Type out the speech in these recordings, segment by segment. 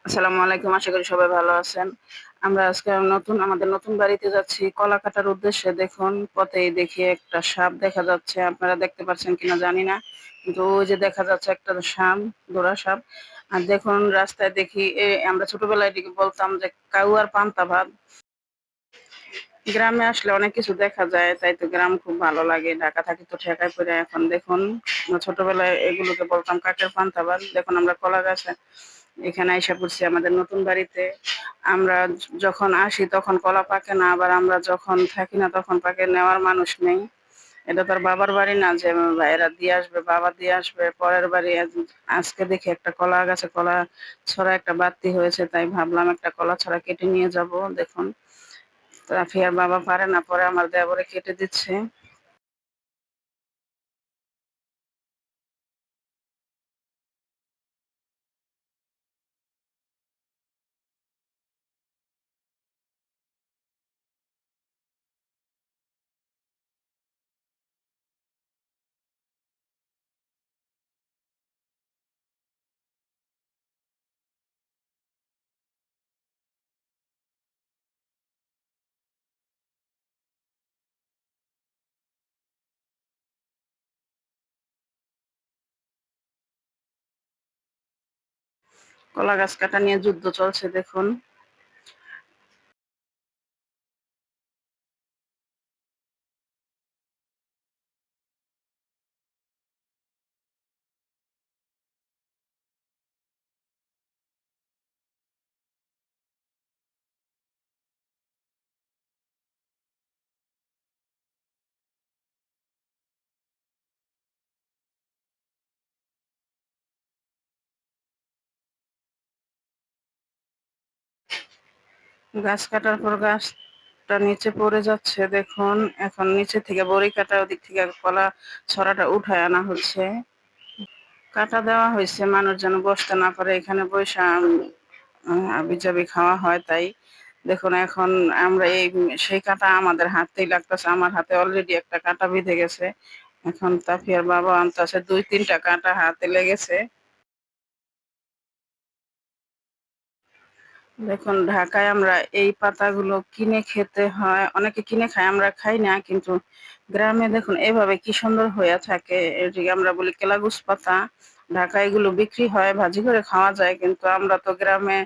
আসসালামু আলাইকুম। আশা করি সবাই ভালো আছেন। আমরা আজকে আমাদের নতুন বাড়িতে যাচ্ছি কলা কাটার উদ্দেশ্যে। দেখুন পথেই দেখি একটা সাপ দেখা যাচ্ছে। আপনারা দেখতে পাচ্ছেন কিনা জানি না। কিন্তু ওই যে দেখা যাচ্ছে একটা সাপ, ধোঁড়া সাপ। আর দেখুন রাস্তায় দেখি আমরা ছোটবেলায় এটিকে বলতাম যে কাউ আর পান্তা ভাত। গ্রামে আসলে অনেক কিছু দেখা যায়। তাই তো গ্রাম খুব ভালো লাগে। ঢাকা থাকি তো ঠেকায় পড়ে এখন দেখুন আমরা ছোটবেলায় এগুলোকে বলতাম কাকের পান্তা ভাত। দেখুন আমরা কলা গাছে এখানে আইসা পড়ছি আমাদের নতুন বাড়িতে। আমরা যখন আসি তখন কলা পাকে না, আবার আমরা যখন থাকি না তখন পাকে, নেওয়ার মানুষ নেই। এটা তার বাবার বাড়ি না যে ভাইয়েরা দিয়ে আসবে, বাবা দিয়ে আসবে পরের বাড়ি। আজকে দেখি একটা কলা গাছে কলা ছড়া একটা বাড়তি হয়েছে, তাই ভাবলাম একটা কলা ছড়া কেটে নিয়ে যাব। দেখুন রাফি আর বাবা পারে না, পরে আমার দেবরে কেটে দিচ্ছে। কলা গাছ কাটা নিয়ে যুদ্ধ চলছে দেখুন। গাছ কাটার পর গাছটা নিচে পড়ে যাচ্ছে দেখুন। এখন নিচে থেকে বড়ি কাটা, ওদিক থেকে কলা ছড়াটা উঠায় আনা হচ্ছে। কাটা দেওয়া হয়েছে মানুষ যেন বসতে না পারে, এখানে বৈশা আবিজাবি খাওয়া হয় তাই। দেখুন এখন আমরা সেই কাঁটা আমাদের হাতেই লাগতেছে। আমার হাতে অলরেডি একটা কাঁটা বিঁধে গেছে। এখন তাফিয়ার বাবা আনতেছে, ২-৩টা কাঁটা হাতে লেগেছে। দেখুন ঢাকায় আমরা এই পাতাগুলো কিনে খেতে হয়, অনেকে কিনে খায়, আমরা খাই না। কিন্তু গ্রামে দেখুন এভাবে কি সুন্দর হয়ে থাকে, এটিকে আমরা বলি কেলাগুছ পাতা। ঢাকায় এগুলো বিক্রি হয়, ভাজি করে খাওয়া যায়, কিন্তু আমরা তো গ্রামে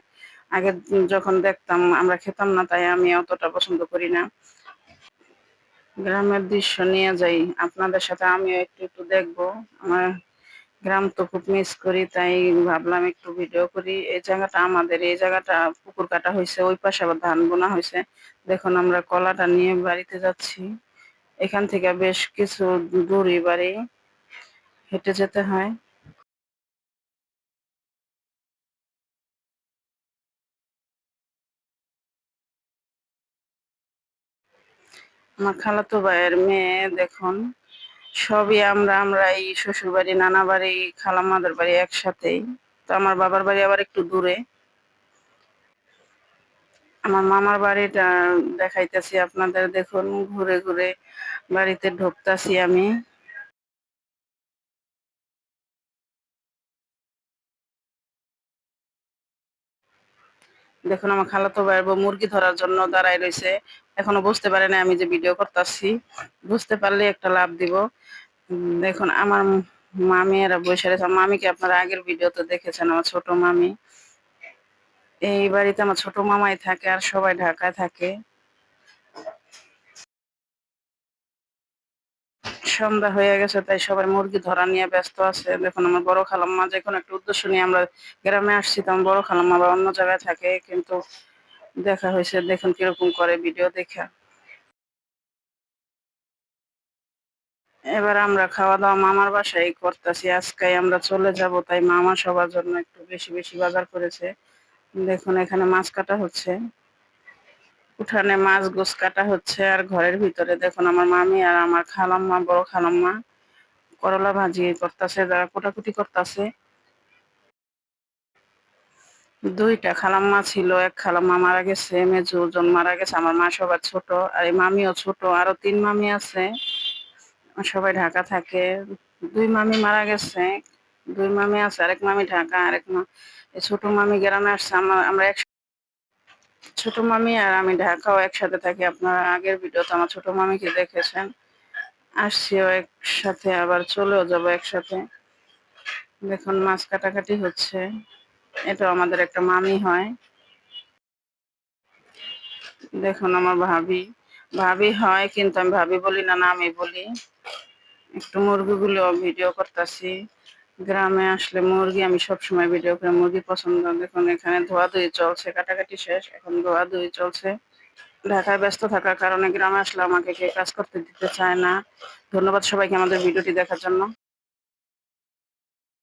আগে যখন দেখতাম আমরা খেতাম না, তাই আমি অতটা পছন্দ করি না। গ্রামের দৃশ্য নিয়ে যাই আপনাদের সাথে, আমিও একটু একটু দেখবো। আমার গ্রাম তো খুব মিস করি, তাই ভাবলাম একটু ভিডিও করি। এই জায়গাটা আমাদের, এই জায়গাটা পুকুর কাটা হয়েছে, ওই পাশে আবার ধান বোনা হয়েছে। দেখুন আমরা কলাটা নিয়ে বাড়িতে যাচ্ছি। এখান থেকে বেশ কিছু দূরই বাড়ি, হেঁটে যেতে হয়। আমার খালাতো ভাইয়ের মেয়ে দেখুন। সবই আমরা এই শ্বশুর বাড়ি, নানা বাড়ি, খালাম্মাদের বাড়ি একসাথেই। তো আমার বাবার বাড়ি আবার একটু দূরে। আমার মামার বাড়িটা দেখাইতেছি আপনাদের, দেখুন ঘুরে ঘুরে বাড়িতে ঢুকতাছি আমি। দেখুন আমার খালাতো ভাইয়ের বউ মুরগি ধরার জন্য দাঁড়ায় রয়েছে। এখনো বুঝতে পারে না আমি যে ভিডিও করতেছি। বুঝতে পারলে একটা লাভ দিব। দেখুন আমার মামি এরা বসে রয়েছে। আমার মামিকে আপনারা আগের ভিডিওতে দেখেছেন, আমার ছোট মামি। এই বাড়িতে আমার ছোট মামাই থাকে, আর সবাই ঢাকায় থাকে। সন্ধ্যা হয়ে গেছে তাই সবাই মুরগি ধরা নিয়ে ব্যস্ত আছে। দেখুন আমার বড় খালাম্মা যে কোনো একটা উদ্দেশ্য নিয়ে আমরা গ্রামে আসছি, তো আমার বড় খালাম্মা আবার অন্য জায়গায় থাকে, কিন্তু দেখা হয়েছে। দেখুন কিরকম করে ভিডিও দেখা। এবার আমরা খাওয়া দাওয়া মামার বাসায় করতেছি। আজকে আমরা চলে যাব, তাই মামা সবার জন্য একটু বেশি বেশি বাজার করেছে। দেখুন এখানে মাছ কাটা হচ্ছে, উঠানে মাছ গোছ কাটা হচ্ছে। আর ঘরের ভিতরে দেখুন আমার মামি আর আমার খালাম্মা, বড় খালাম্মা করলা ভাজি করতেছে, যারা কোটাকুটি করতেছে। ২টা খালাম্মা ছিল, এক খালাম্মা মারা গেছে, মেজোজন মারা গেছে, আমার মা সবার ছোট, আর এই মামিও ছোট। আরো ৩ মামি আছে, সবাই ঢাকা থাকে। ২ মামি মারা গেছে, ২ মামি আছে, আরেক মামি ঢাকা, আরেক মা এই ছোট মামি গ্রামে আসছে, আমরা ছোট মামি আর আমি ঢাকাও একসাথে থাকি। আপনারা আগের ভিডিওতে আমার ছোট মামিকে দেখেছেন। আসছিও একসাথে, আবার চলেও যাবো একসাথে। দেখুন মাছ কাটাকাটি হচ্ছে, এটা আমাদের একটা মামি হয়। দেখুন আমার ভাবি, ভাবি হয় কিন্তু আমি ভাবি বলি না, নামই বলি। একটু মুরগিগুলো ভিডিও করতেছি। গ্রামে আসলে মুরগি আমি সবসময় ভিডিও করি, মুরগি পছন্দ। দেখুন এখানে ধোয়াধুয়ি চলছে, কাটাকাটি শেষ, এখন ধোয়াধুয়ি চলছে। ঢাকায় ব্যস্ত থাকার কারণে গ্রামে আসলে আমাকে কেউ কাজ করতে দিতে চায় না। ধন্যবাদ সবাইকে আমাদের ভিডিওটি দেখার জন্য।